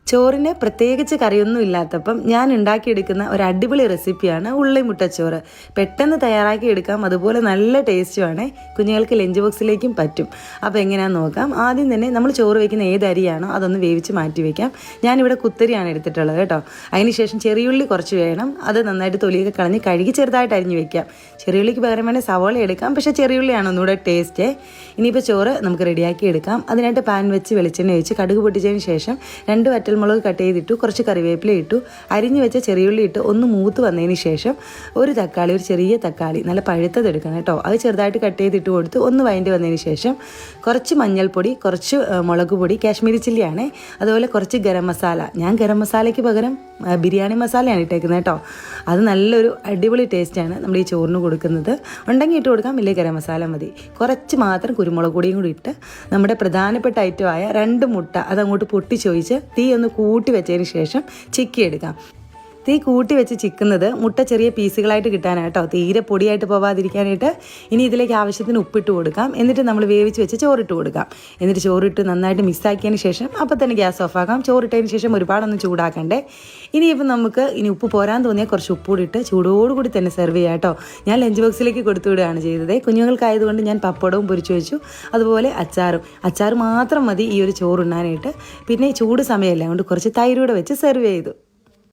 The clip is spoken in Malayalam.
ചോറിന് പ്രത്യേകിച്ച് കറിയൊന്നും ഇല്ലാത്തപ്പം ഞാൻ ഉണ്ടാക്കിയെടുക്കുന്ന ഒരു അടിപൊളി റെസിപ്പിയാണ് ഉള്ളി മുട്ടച്ചോറ്. പെട്ടെന്ന് തയ്യാറാക്കി എടുക്കാം, അതുപോലെ നല്ല ടേസ്റ്റുമാണ്. കുഞ്ഞുങ്ങൾക്ക് ലഞ്ച് ബോക്സിലേക്കും പറ്റും. അപ്പോൾ എങ്ങനെയാണെന്ന് നോക്കാം. ആദ്യം തന്നെ നമ്മൾ ചോറ് വയ്ക്കുന്ന ഏത് അരിയാണോ അതൊന്ന് വേവിച്ച് മാറ്റി വയ്ക്കാം. ഞാനിവിടെ കുത്തരിയാണ് എടുത്തിട്ടുള്ളത് കേട്ടോ. അതിനുശേഷം ചെറിയുള്ളി കുറച്ച് വേണം. അത് നന്നായിട്ട് തൊലിയൊക്കെ കളഞ്ഞ് കഴുകി ചെറുതായിട്ട് അരിഞ്ഞ് വെക്കാം. ചെറിയുള്ളിക്ക് പകരം വേണേൽ സവാള എടുക്കാം, പക്ഷേ ചെറിയുള്ളിയാണ് ഒന്നുകൂടെ ടേസ്റ്റ്. ഇനിയിപ്പോൾ ചോറ് നമുക്ക് റെഡിയാക്കി എടുക്കാം. അതിനായിട്ട് പാൻ വെച്ച് വെളിച്ചെണ്ണ ഒഴിച്ച് കടുക് പൊട്ടിച്ചതിന് ശേഷം 2 വറ്റൽമുളക് കട്ട് ചെയ്തിട്ടു, കുറച്ച് കറിവേപ്പില ഇട്ടു, അരിഞ്ഞു വെച്ച ചെറിയുള്ളി ഇട്ട് ഒന്ന് മൂത്ത് വന്നതിന് ശേഷം ഒരു ചെറിയ തക്കാളി നല്ല പഴുത്തത് എടുക്കണം കേട്ടോ. അത് ചെറുതായിട്ട് കട്ട് ചെയ്തിട്ട് കൊടുത്ത് ഒന്ന് വഴണ്ടി വന്നതിന് ശേഷം കുറച്ച് മഞ്ഞൾപ്പൊടി, കുറച്ച് മുളക് പൊടി, കാശ്മീരി ചില്ലിയാണ്, അതുപോലെ കുറച്ച് ഗരം മസാല. ഞാൻ ഗരം മസാലയ്ക്ക് പകരം ബിരിയാണി മസാലയാണ് ഇട്ടേക്കുന്നത് കേട്ടോ. അത് നല്ലൊരു അടിപൊളി ടേസ്റ്റാണ് നമ്മൾ ഈ ചോറിന് കൊടുക്കുന്നത്. ഉണ്ടെങ്കിൽ ഇട്ട് കൊടുക്കാം, ഇല്ലേ ഗരം മസാല മതി. കുറച്ച് മാത്രം കുരുമുളക് പൊടിയും കൂടി ഇട്ട് നമ്മുടെ പ്രധാനപ്പെട്ട ഐറ്റമായ 2 മുട്ട അതങ്ങോട്ട് പൊട്ടിച്ചൊഴിച്ച് തീ ഒന്ന് കൂട്ടി വെച്ചതിന് ശേഷം ചിക്കിയെടുക്കാം. തീ കൂട്ടി വെച്ച് ചിക്കുന്നത് മുട്ട ചെറിയ പീസുകളായിട്ട് കിട്ടാനായിട്ടോ, തീരെ പൊടിയായിട്ട് പോവാതിരിക്കാനായിട്ട്. ഇനി ഇതിലേക്ക് ആവശ്യത്തിന് ഉപ്പിട്ട് കൊടുക്കാം. എന്നിട്ട് നമ്മൾ വേവിച്ച് വെച്ച് ചോറിട്ട് കൊടുക്കാം. എന്നിട്ട് ചോറിട്ട് നന്നായിട്ട് മിക്സാക്കിയതിന് ശേഷം അപ്പം തന്നെ ഗ്യാസ് ഓഫ് ആക്കാം. ചോറിട്ടതിന് ശേഷം ഒരുപാടൊന്നും ചൂടാക്കണ്ടേ. ഇനിയിപ്പം നമുക്ക് ഉപ്പ് പോരാൻ തോന്നിയാൽ കുറച്ച് ഉപ്പൂടി ഇട്ട് ചൂടോടുകൂടി തന്നെ സെർവ് ചെയ്യാം കേട്ടോ. ഞാൻ ലഞ്ച് ബോക്സിലേക്ക് കൊടുത്തു വിടുകയാണ് ചെയ്തത്. കുഞ്ഞുങ്ങൾക്കായതുകൊണ്ട് ഞാൻ പപ്പടവും പൊരിച്ചു വെച്ചു, അതുപോലെ അച്ചാർ മാത്രം മതി ഈ ഒരു ചോറുണ്ണാനായിട്ട്. പിന്നെ ചൂട് സമയമല്ല, അതുകൊണ്ട് കുറച്ച് തൈരൂടെ വെച്ച് സെർവ് ചെയ്തു.